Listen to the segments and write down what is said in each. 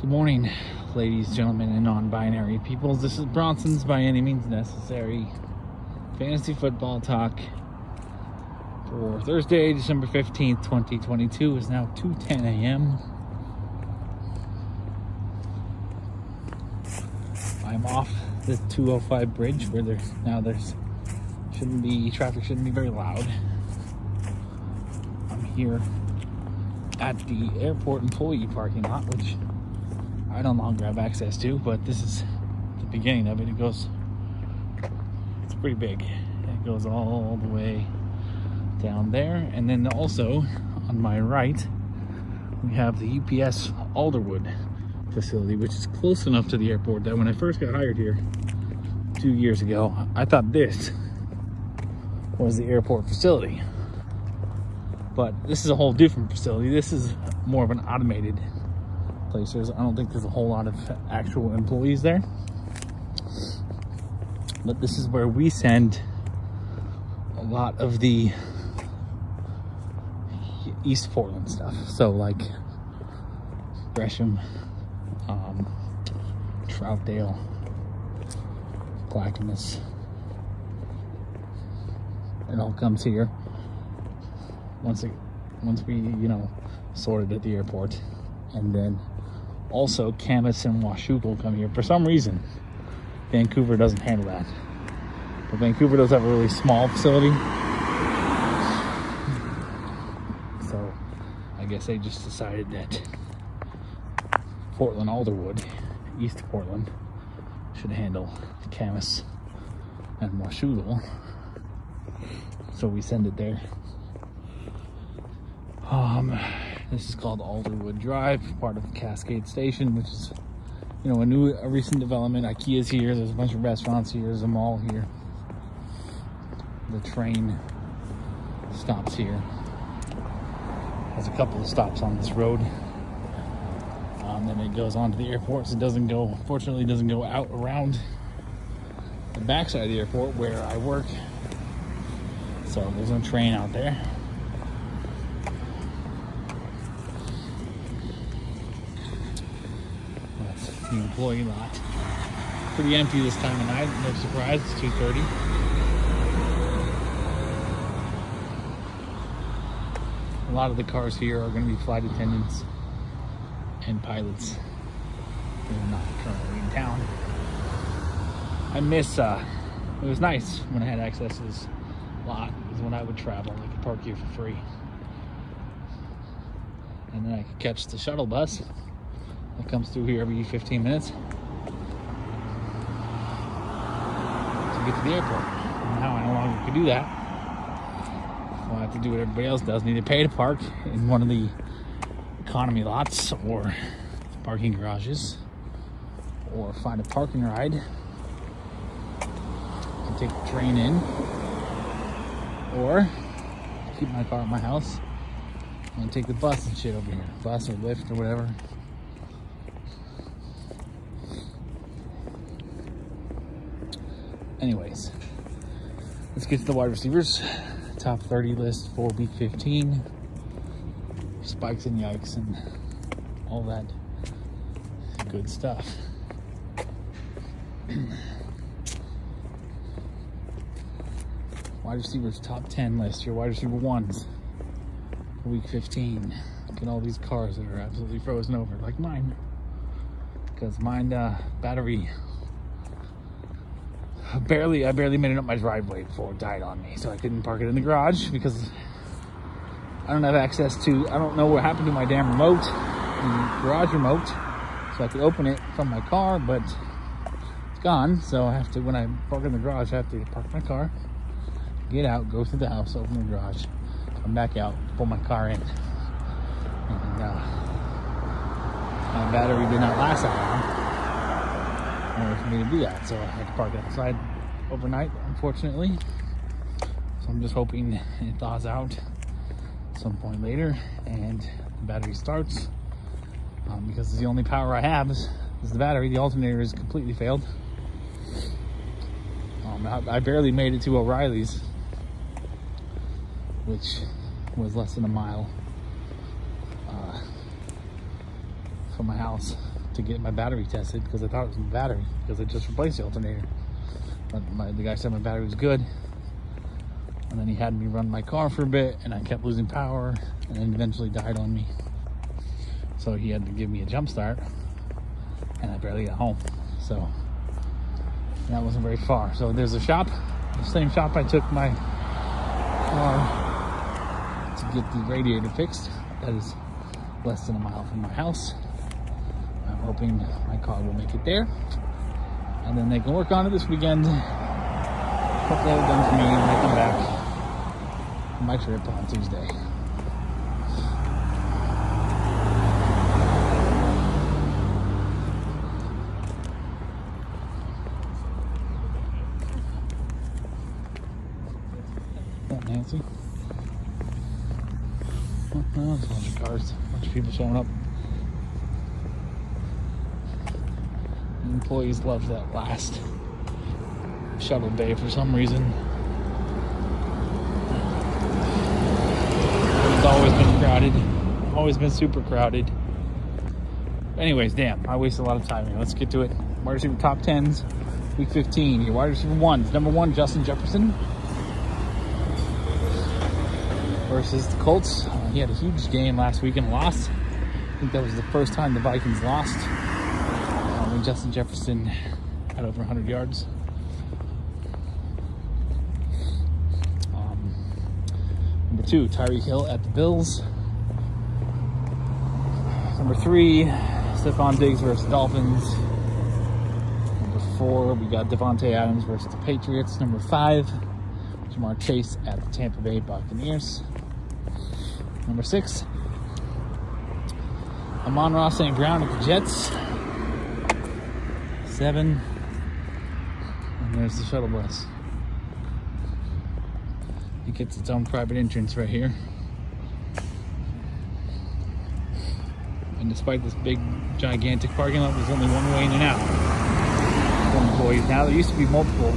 Good morning, ladies, gentlemen, and non-binary peoples. This is Bronson's By Any Means Necessary Fantasy Football Talk for Thursday, December 15th, 2022. It's now 2:10 a.m. I'm off the 205 bridge where traffic shouldn't be very loud. I'm here at the airport employee parking lot, which I no longer have access to, but this is the beginning of it. It's pretty big. It goes all the way down there. And then also on my right, we have the UPS Alderwood facility, which is close enough to the airport that when I first got hired here 2 years ago, I thought this was the airport facility. But this is a whole different facility. This is more of an automated place. I don't think there's a whole lot of actual employees there. But this is where we send a lot of the East Portland stuff. So like Gresham, Troutdale, Clackamas. It all comes here once we sort it at the airport. And then also Camas and Washougal come here. For some reason, Vancouver doesn't handle that. But Vancouver does have a really small facility. So I guess they just decided that Portland Alderwood, East Portland, should handle Camas and Washougal. So we send it there. This is called Alderwood Drive, part of Cascade Station, which is, a recent development. IKEA's here. There's a bunch of restaurants here. There's a mall here. The train stops here. There's a couple of stops on this road. Then it goes on to the airport. So fortunately, it doesn't go out around the backside of the airport where I work. So there's no train out there. That's the employee lot. Pretty empty this time of night. No surprise, it's 2:30. A lot of the cars here are going to be flight attendants and pilots. They're not currently in town. I miss, it was nice when I had access to this lot. It was when I would travel. I could park here for free. And then I could catch the shuttle bus that comes through here every 15 minutes to get to the airport. And now I no longer can do that. So I have to do what everybody else does. Need to pay to park in one of the economy lots or parking garages, or find a parking ride and take the train in, or keep my car at my house and take the bus and shit over here. Bus or Lyft or whatever. Anyways, let's get to the wide receivers. Top 30 list for week 15. Spikes and Yikes and all that good stuff. Wide receivers top 10 list. Your wide receiver ones for week 15. Look at all these cars that are absolutely frozen over, like mine. Because mine battery I barely made it up my driveway before it died on me, so I couldn't park it in the garage because I don't have access to, I don't know what happened to my damn remote, the garage remote, so I could open it from my car, but it's gone. So I have to, when I park in the garage, I have to park my car, get out, go through the house, open the garage, come back out, pull my car in. And my battery did not last that long in order for me to do that, so I had to park it outside overnight, unfortunately. So I'm just hoping it thaws out some point later and the battery starts, because it's the only power I have is the battery. The alternator is completely failed. I barely made it to O'Reilly's, which was less than a mile from my house. to get my battery tested because I thought it was my battery because I just replaced the alternator. But the guy said my battery was good. And then he had me run my car for a bit and I kept losing power and then eventually died on me. So he had to give me a jump start and I barely got home. So that wasn't very far. So there's a shop, the same shop I took my car to get the radiator fixed. That is less than a mile from my house. I'm hoping my car will make it there. And then they can work on it this weekend. Hopefully have it done for me when I come back from my trip on Tuesday. That Nancy? Oh, there's a bunch of cars, a bunch of people showing up. The employees love that last shuttle bay for some reason. It's always been crowded, always been super crowded. Anyways, damn, I wasted a lot of time here. Let's get to it. Wide receiver top 10s, week 15. Your wide receiver ones. Number 1, Justin Jefferson versus the Colts. He had a huge game last week and lost. I think that was the first time the Vikings lost when Justin Jefferson had over 100 yards. Number 2, Tyreek Hill at the Bills. Number 3, Stephon Diggs versus Dolphins. Number 4, we got Devontae Adams versus the Patriots. Number 5, Jamar Chase at the Tampa Bay Buccaneers. Number 6, Amon-Ra St. Brown at the Jets. 7, and there's the shuttle bus. It gets its own private entrance right here. And despite this big, gigantic parking lot, there's only one way in and out for employees. Now there used to be multiple.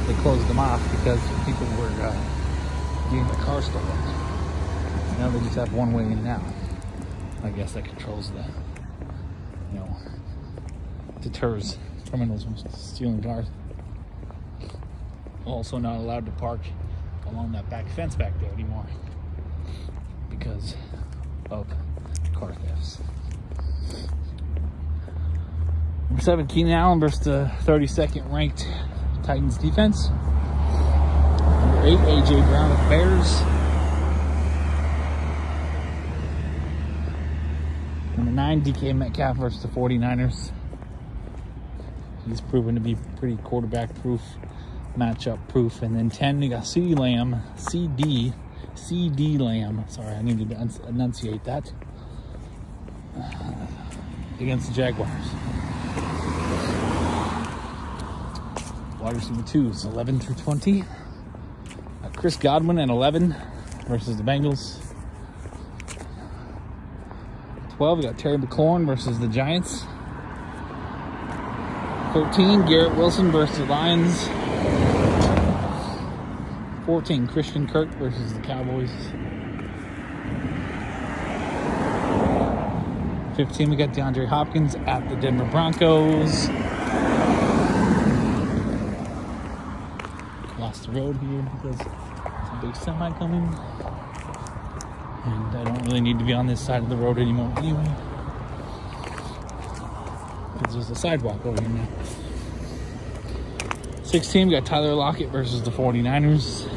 They closed them off because people were getting their car stolen. Now they just have one way in and out. I guess that controls the, deters criminals from stealing cars. Also not allowed to park along that back fence back there anymore because of car thefts. Number 7, Keenan Allen versus the 32nd ranked Titans defense. Number 8, AJ Brown with Bears. Number 9, DK Metcalf versus the 49ers. He's proven to be pretty quarterback proof, matchup proof. And then 10, we got CD Lamb, sorry, I need to enunciate that, against the Jaguars. Wide receiver 2s, 11 through 20. Chris Godwin at 11 versus the Bengals. 12, we got Terry McLaurin versus the Giants. 13, Garrett Wilson versus the Lions. 14, Christian Kirk versus the Cowboys. 15, we got DeAndre Hopkins at the Denver Broncos. Lost the road here because it's a big semi coming. And I don't really need to be on this side of the road anymore anyway. Because there's a sidewalk over here now. 16, we got Tyler Lockett versus the 49ers.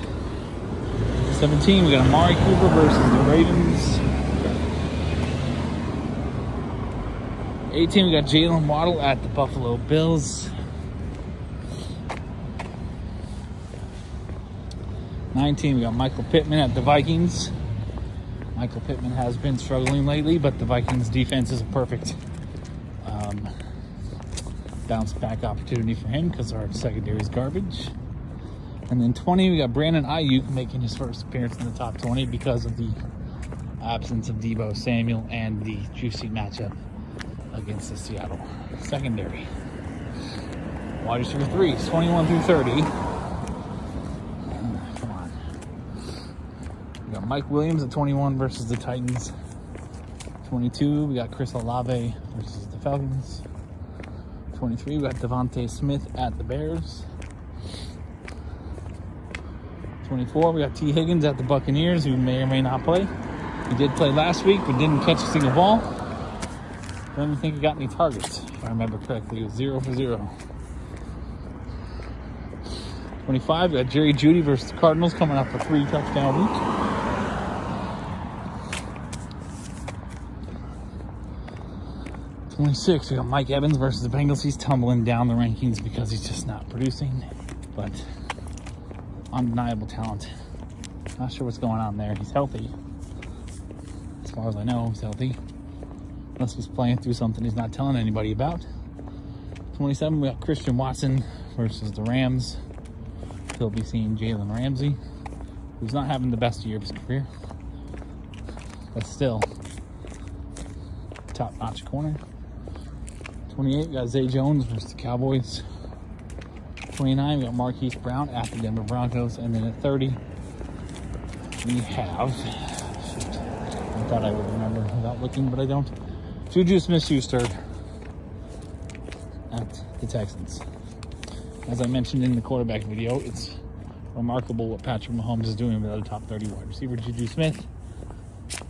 17, we got Amari Cooper versus the Ravens. 18, we got Jalen Waddle at the Buffalo Bills. 19, we got Michael Pittman at the Vikings. Michael Pittman has been struggling lately, but the Vikings defense is a perfect bounce back opportunity for him because our secondary is garbage. And then 20, we got Brandon Ayuk making his first appearance in the top 20 because of the absence of Deebo Samuel and the juicy matchup against the Seattle secondary. Wide receiver 3s, 21 through 30. Come on. We got Mike Williams at 21 versus the Titans. 22, we got Chris Olave versus Falcons. 23, we got Devontae Smith at the Bears. 24, we got T. Higgins at the Buccaneers, who may or may not play. He did play last week, but didn't catch a single ball. I don't even think he got any targets, if I remember correctly. It was 0 for 0. 25, we got Jerry Jeudy versus the Cardinals coming up for 3 touchdown week. 26, we got Mike Evans versus the Bengals. He's tumbling down the rankings because he's just not producing, but undeniable talent. Not sure what's going on there. He's healthy. As far as I know, he's healthy. Unless he's playing through something he's not telling anybody about. 27, we got Christian Watson versus the Rams. He'll be seeing Jalen Ramsey, who's not having the best year of his career, but still top-notch corner. 28, we got Zay Jones versus the Cowboys. 29, we got Marquise Brown at the Denver Broncos. And then at 30, we have, I thought I would remember without looking, but I don't. Juju Smith-Schuster at the Texans. As I mentioned in the quarterback video, it's remarkable what Patrick Mahomes is doing without a top 30 wide receiver. Juju Smith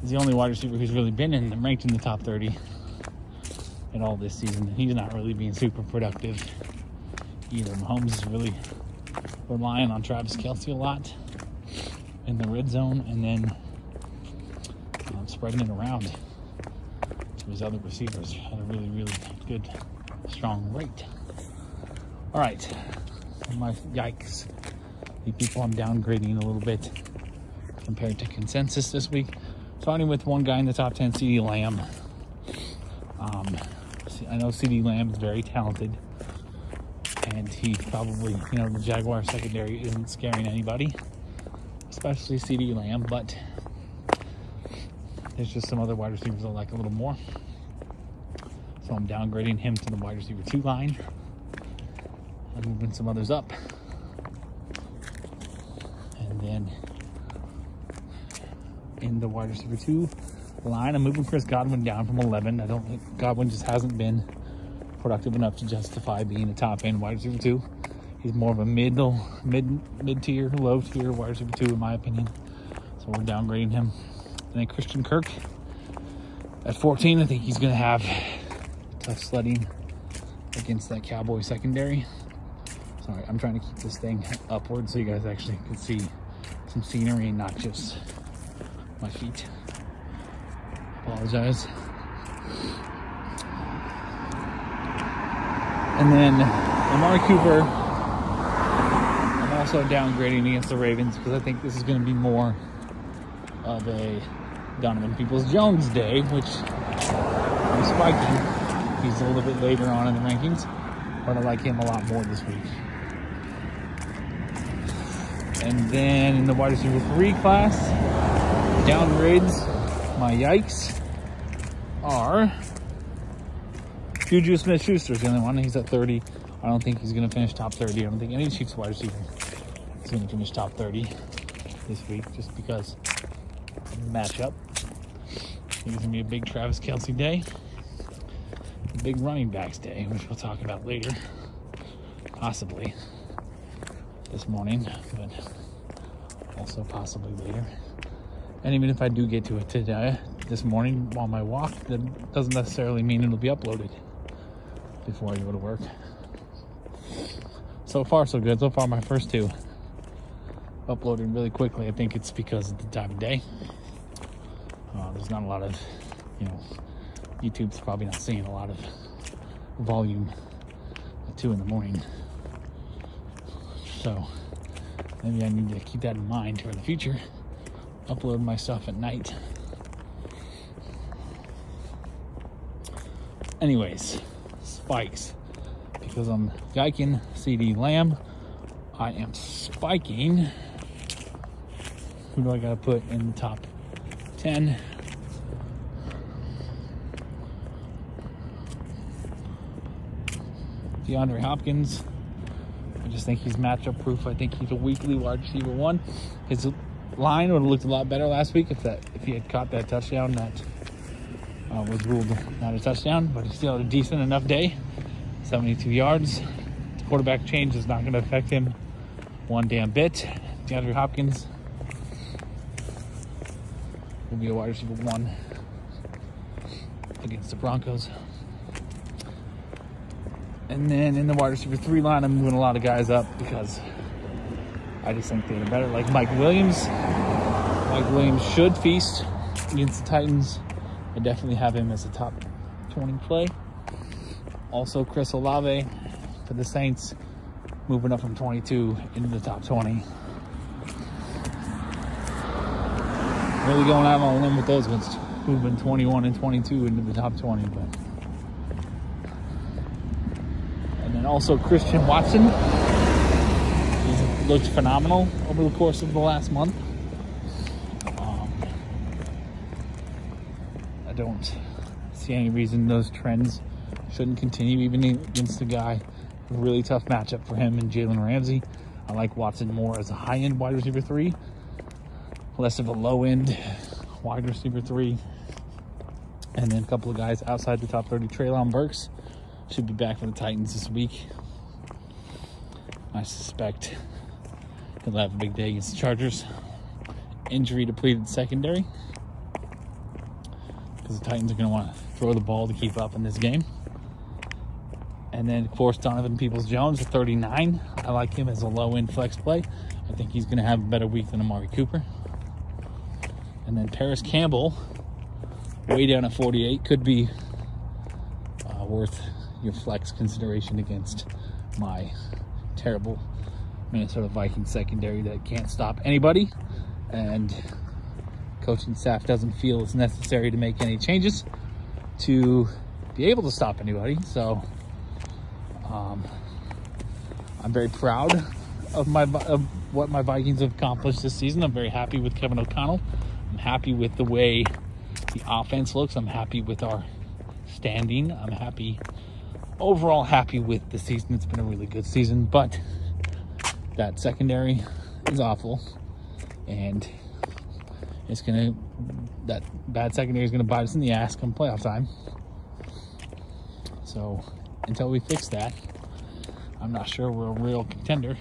is the only wide receiver who's really been ranked in the top 30 at all this season. He's not really being super productive either. Mahomes is really relying on Travis Kelce a lot in the red zone, and then spreading it around to his other receivers at a really, really good, strong rate. All right, my yikes. The people I'm downgrading a little bit compared to consensus this week. Starting with one guy in the top 10, CeeDee Lamb. I know CeeDee Lamb is very talented, and he probably, the Jaguar secondary isn't scaring anybody, especially CeeDee Lamb, but there's just some other wide receivers I like a little more. So I'm downgrading him to the wide receiver 2 line. I'm moving some others up. And then in the wide receiver 2 line, I'm moving Chris Godwin down from 11. I don't think Godwin just hasn't been productive enough to justify being a top end wide receiver 2. He's more of a mid-tier, low-tier wide receiver 2 in my opinion. So we're downgrading him. And then Christian Kirk at 14. I think he's going to have tough sledding against that Cowboy secondary. Sorry, I'm trying to keep this thing upward so you guys actually can see some scenery and not just my feet. Apologize. And then Amari Cooper, I'm also downgrading against the Ravens because I think this is going to be more of a Donovan Peoples-Jones day, which I'm spiking. He's a little bit later on in the rankings, but I like him a lot more this week. And then in the wide receiver 3 class, downgrades, my yikes are Juju Smith-Schuster's the only one. He's at 30. I don't think he's going to finish top 30. I don't think any Chiefs wide receiver is going to finish top 30 this week just because of the matchup. I think it's going to be a big Travis Kelce day. A big running backs day, which we'll talk about later. Possibly this morning, but also possibly later. And even if I do get to it today, this morning on my walk, that doesn't necessarily mean it'll be uploaded before I go to work. So far, so good. So far, my first 2 uploaded really quickly. I think it's because of the time of day. There's not a lot of, YouTube's probably not seeing a lot of volume at 2 in the morning. So maybe I need to keep that in mind for the future. Upload my stuff at night. Anyways, spikes. Because I'm yiking CeeDee Lamb, I am spiking. Who do I gotta put in the top 10? DeAndre Hopkins. I just think he's matchup proof. I think he's a weekly wide receiver 1. His line would have looked a lot better last week if he had caught that touchdown that was ruled not a touchdown, but he still had a decent enough day. 72 yards. The quarterback change is not going to affect him one damn bit. DeAndre Hopkins will be a wide receiver 1 against the Broncos. And then in the wide receiver 3 line, I'm moving a lot of guys up because I just think they're better. Like Mike Williams. Mike Williams should feast against the Titans. I definitely have him as a top 20 play. Also, Chris Olave for the Saints, moving up from 22 into the top 20. Really going out on a limb with those ones, moving 21 and 22 into the top 20. But and then also Christian Watson. He's looked phenomenal over the course of the last month. I don't see any reason those trends shouldn't continue, even against a guy. A really tough matchup for him and Jalen Ramsey. I like Watson more as a high-end wide receiver 3, less of a low-end wide receiver 3. And then a couple of guys outside the top 30. Treylon Burks should be back for the Titans this week. I suspect he'll have a big day against the Chargers. Injury depleted secondary, because the Titans are going to want to throw the ball to keep up in this game. And then, of course, Donovan Peoples-Jones at 39. I like him as a low-end flex play. I think he's going to have a better week than Amari Cooper. And then Paris Campbell, way down at 48, could be worth your flex consideration against my terrible Minnesota Vikings secondary that can't stop anybody. And coaching staff doesn't feel it's necessary to make any changes to be able to stop anybody. So I'm very proud of what my Vikings have accomplished this season. I'm very happy with Kevin O'Connell. I'm happy with the way the offense looks. I'm happy with our standing. I'm overall happy with the season. It's been a really good season, but that secondary is awful, and that bad secondary is gonna bite us in the ass come playoff time. So until we fix that, I'm not sure we're a real contender.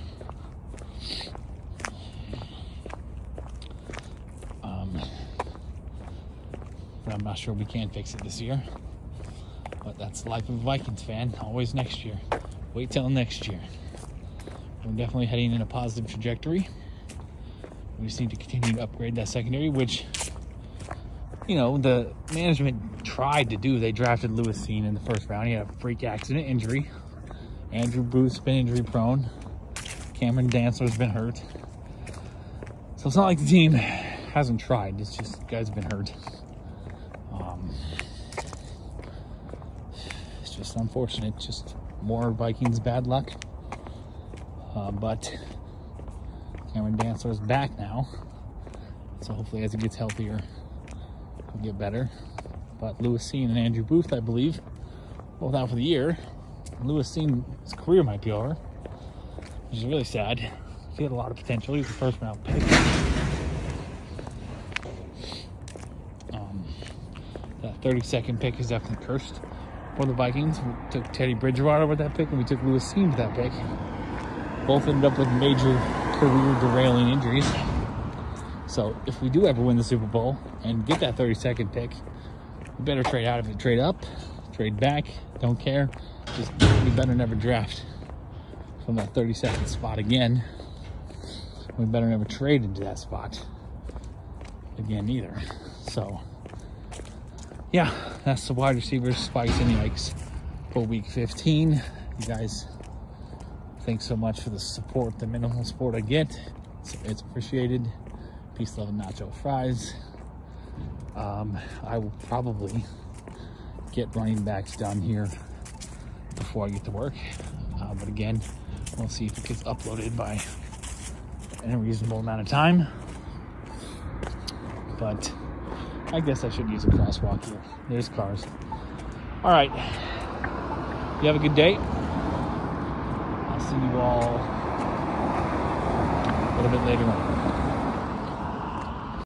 But I'm not sure we can fix it this year. But that's the life of a Vikings fan. Always next year. Wait till next year. We're definitely heading in a positive trajectory. We just need to continue to upgrade that secondary, which, you know, the management tried to do. They drafted Lewis Seen in the first round. He had a freak accident injury. Andrew Booth's been injury prone. Cameron Dantzler's been hurt. So it's not like the team hasn't tried. It's just the guys have been hurt. It's just unfortunate. Just more Vikings bad luck. But Cameron Dantzler's back now. So hopefully as he gets healthier, he'll get better. But Lewis Seen and Andrew Booth, I believe, both out for the year. Lewis Seen, his career might be over, which is really sad. He had a lot of potential. He was a first round pick. That 32nd pick is definitely cursed for the Vikings. We took Teddy Bridgewater with that pick, and we took Lewis Seen with that pick. Both ended up with major career derailing injuries. So if we do ever win the Super Bowl and get that 32nd pick, we better trade out of it. Trade up, trade back, don't care. Just we better never draft from that 32nd spot again. We better never trade into that spot again either. So yeah, that's the wide receivers, spikes and yikes for week 15. You guys, thanks so much for the support, the minimal support I get. It's appreciated. Peace, love, and nacho fries. I will probably get running backs done here before I get to work. But again, we'll see if it gets uploaded by a reasonable amount of time. But I guess I should use a crosswalk here. There's cars. All right. You have a good day. I'll see you all a little bit later on.